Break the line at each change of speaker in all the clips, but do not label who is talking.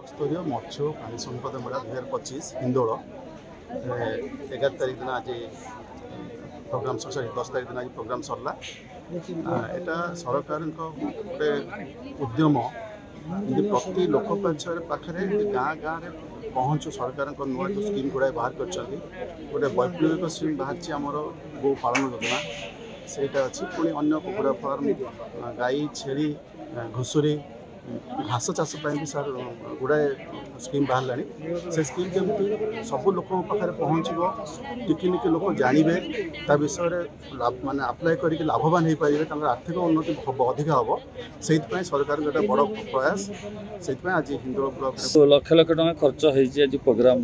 स्तरीय मत्स्य प्राणी संपद मेला 2025 हिंदोल 11 तारीख दिन आज प्रोग्राम सॉरी 10 तारीख दिन आज प्रोग्राम सरला। एटा सरकार गोटे उद्यम प्रति लोक पाखे गाँ गाँव में पहुँचु सरकार नुआ जो स्कीम गुड़ा बाहर कर गोटे वैप्लविक स्कीम बाहर आमर गो पालन योजना सेटा अच्छी पुणी अन्य कुकुड़ा फार्म गाई छेली घुसुरी घास चाष भी सर गुड़ाए स्कीम बाहर लानी से स्कीम जमी सब लोक पाखे पहुँचो टिकी लोक जानवे ता विषय माने अप्लाई करके लाभवान हो पारे आर्थिक उन्नति अधिक हम से सरकार गोटे बड़ प्रयास से आज हिंदोल ब्लॉक
लक्ष लक्ष टका खर्च हो प्रोग्राम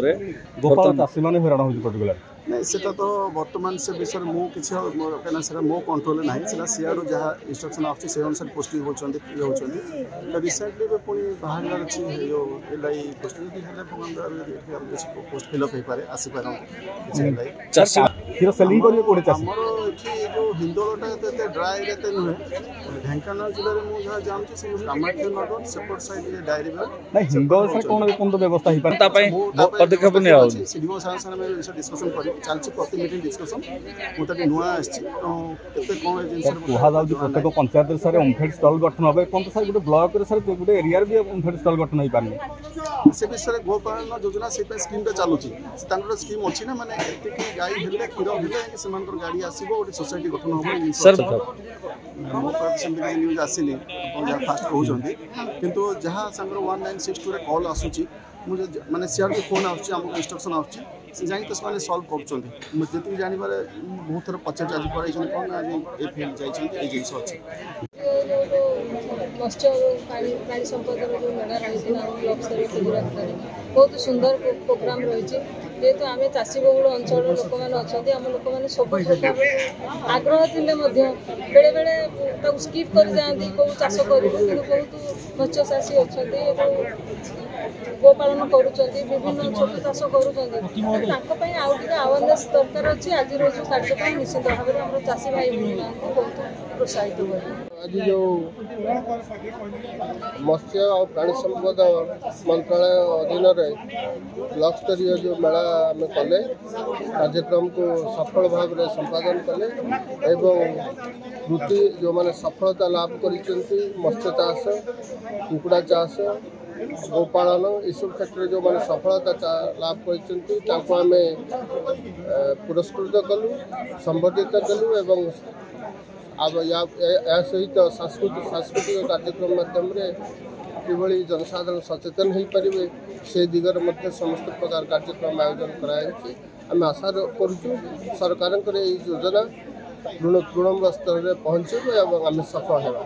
चाषी मैंने हैरान हो पर्टिकुलर
नहीं सेटा तो बर्तमान से विषय मुझे मो कंट्रोल ना से सीआर जहाँ इंस्ट्रक्शन आसे अनुसार पोस्टिंग होती रिसेंटली पुणी बाहर अच्छी एल पोस्टिंग पोस्ट फिलअप हो पाए आसपार
क्षीर सेलिंग
आमर ये जो हिंदोलटा तो ड्राए एते नुहे ढेंकानाल जिले में मुझे जानती से कामाक्षीनगर सेपट साइड डायरी
हिंदोल कौन व्यवस्था
पदक्षेप
सीडीओ साहब डिस्कसन कर चलती प्रति मीटिंग डिस्कसन मुझे नुआ आते कौन
कहुँ प्रत्येक पंचायत सर ओमफेड स्टल गठन हे कौन सर गोटे ब्लॉक सर गोटे एरिया भी ओमफेड स्टल गठन हो पारे
से विषय गोपालन योजना से स्कीम चलुची स्कीम अच्छी ना माने एतिकी गाई हेले क्षीर हेले से गाड़ी आसो गोटे सोसाइटी गठन हम सर मो पाखे न्यूज आसनी जहाँ फास्ट कहते किंतु जहाँ सांगर 1962 कॉल आसूची मुझे माने सीआर के फोन आमको इंस्ट्रक्शन आसी जाइए तो सल्व कर जानवर बहुत थर पचार आज पढ़ाई कौन आज ये फील्ड जाइए जिस अच्छे
मत्स्य प्राणी संपद जो मेला रही ब्लॉक स्तर बहुत सुंदर प्रोग्राम रही जेहेतु आम चाषी बहुल अंचल लोक मैंने अच्छा आम लोक मैंने सब प्रकार आग्रह थे बेले बेले स्कीप कर जाती कौ चाष कर बहुत मत्स्य चाषी अच्छा गोपालन करुँच छोट चाष करें आवेरनेस दरकार अच्छी आज रोज कार्यक्रम निश्चित भाव में आम चाषी भाई बहन को बहुत प्रोत्साहित कर
आज जो मत्स्य और प्राणी संपद मंत्रालय अधीन ब्लॉक स्तरीय जो मेला आम कले कार्यक्रम को सफल भाव में संपादन कले एवं वृत्ति जो मैंने सफलता लाभ कर मत्स्य चाष कुकुड़ा चाष गोपालन यू क्षेत्र जो मैंने सफलता लाभ कर पुरस्कृत कलु संबर्धित कलु एवं या सहित सांस्कृतिक कार्यक्रम माध्यम कि जनसाधारण सचेतन हो पारे से दिगरे मध्य समस्त प्रकार कार्यक्रम आयोजन कराई आम आशा करुँ सरकार योजना तृणमूल स्तर में पहुँचू एवं आम सफल होगा।